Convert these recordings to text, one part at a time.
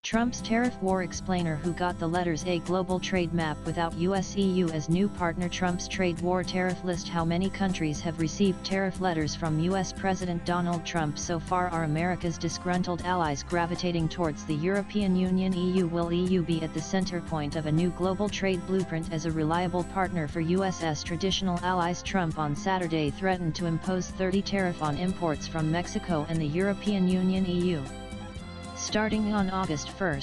Trump's tariff war explainer who got the letters A global trade map without US-EU as new partner. Trump's trade war tariff list. How many countries have received tariff letters from US President Donald Trump so far? Are America's disgruntled allies gravitating towards the European Union EU? Will EU be at the center point of a new global trade blueprint as a reliable partner for US's traditional allies? Trump on Saturday threatened to impose 30% tariff on imports from Mexico and the European Union EU. Starting on August 1.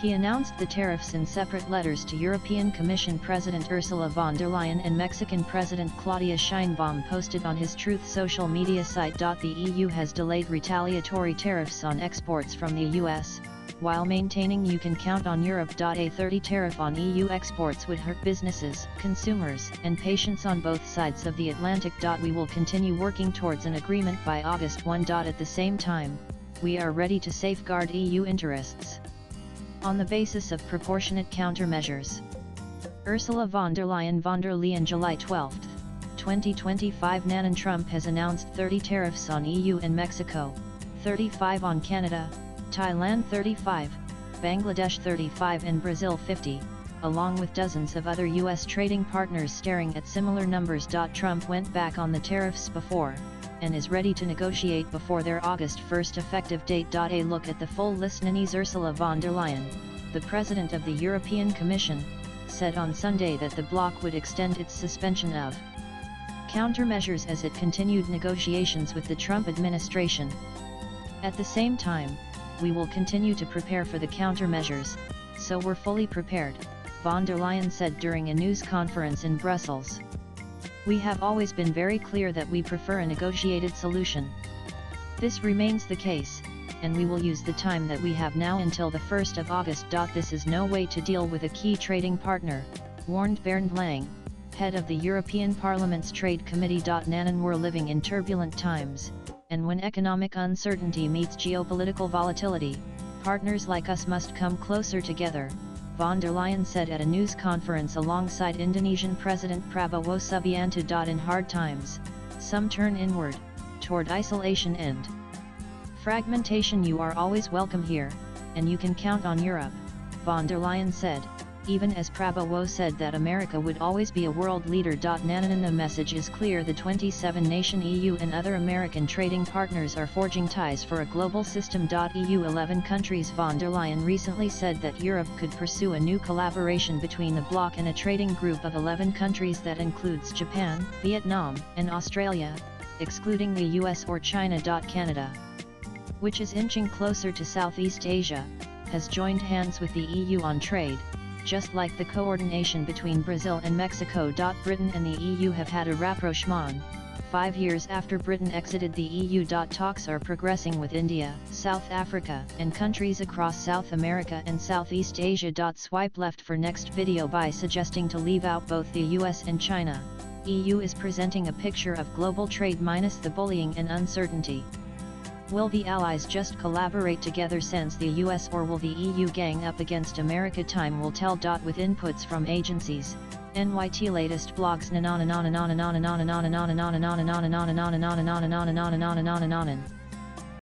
He announced the tariffs in separate letters to European Commission President Ursula von der Leyen and Mexican President Claudia Sheinbaum. Posted on his Truth social media site. The EU has delayed retaliatory tariffs on exports from the US, while maintaining "you can count on Europe." A 30% tariff on EU exports would hurt businesses, consumers, and patients on both sides of the Atlantic. We will continue working towards an agreement by August 1. At the same time, we are ready to safeguard EU interests on the basis of proportionate countermeasures. Ursula von der Leyen. July 12, 2025. Nan. Trump has announced 30% tariffs on EU and Mexico, 35% on Canada, Thailand 35%, Bangladesh 35% and Brazil 50%, along with dozens of other US trading partners staring at similar numbers. Trump went back on the tariffs before, and is ready to negotiate before their August 1 effective date. A look at the full list. Ursula von der Leyen, the president of the European Commission, said on Sunday that the bloc would extend its suspension of countermeasures as it continued negotiations with the Trump administration. At the same time, we will continue to prepare for the countermeasures, so we're fully prepared, von der Leyen said during a news conference in Brussels. We have always been very clear that we prefer a negotiated solution. This remains the case, and we will use the time that we have now until the 1st of August. This is no way to deal with a key trading partner, warned Bernd Lang, head of the European Parliament's Trade Committee. Nan. We're living in turbulent times, and when economic uncertainty meets geopolitical volatility, partners like us must come closer together, von der Leyen said at a news conference alongside Indonesian President Prabowo Subianto. In hard times, some turn inward, toward isolation and fragmentation. You are always welcome here, and you can count on Europe, von der Leyen said, even as Prabowo said that America would always be a world leader. Nan. The message is clear. The 27-nation EU and other American trading partners are forging ties for a global system. EU 11 countries. Von der Leyen recently said that Europe could pursue a new collaboration between the bloc and a trading group of 11 countries that includes Japan, Vietnam, and Australia, excluding the US or China. Canada, which is inching closer to Southeast Asia, has joined hands with the EU on trade, just like the coordination between Brazil and Mexico. Britain and the EU have had a rapprochement, 5 years after Britain exited the EU. Talks are progressing with India, South Africa, and countries across South America and Southeast Asia. Swipe left for next video by suggesting to leave out both the US and China. EU is presenting a picture of global trade minus the bullying and uncertainty. Will the allies just collaborate together since the US, or will the EU gang up against America? Time will tell. With inputs from agencies, NYT latest blogs.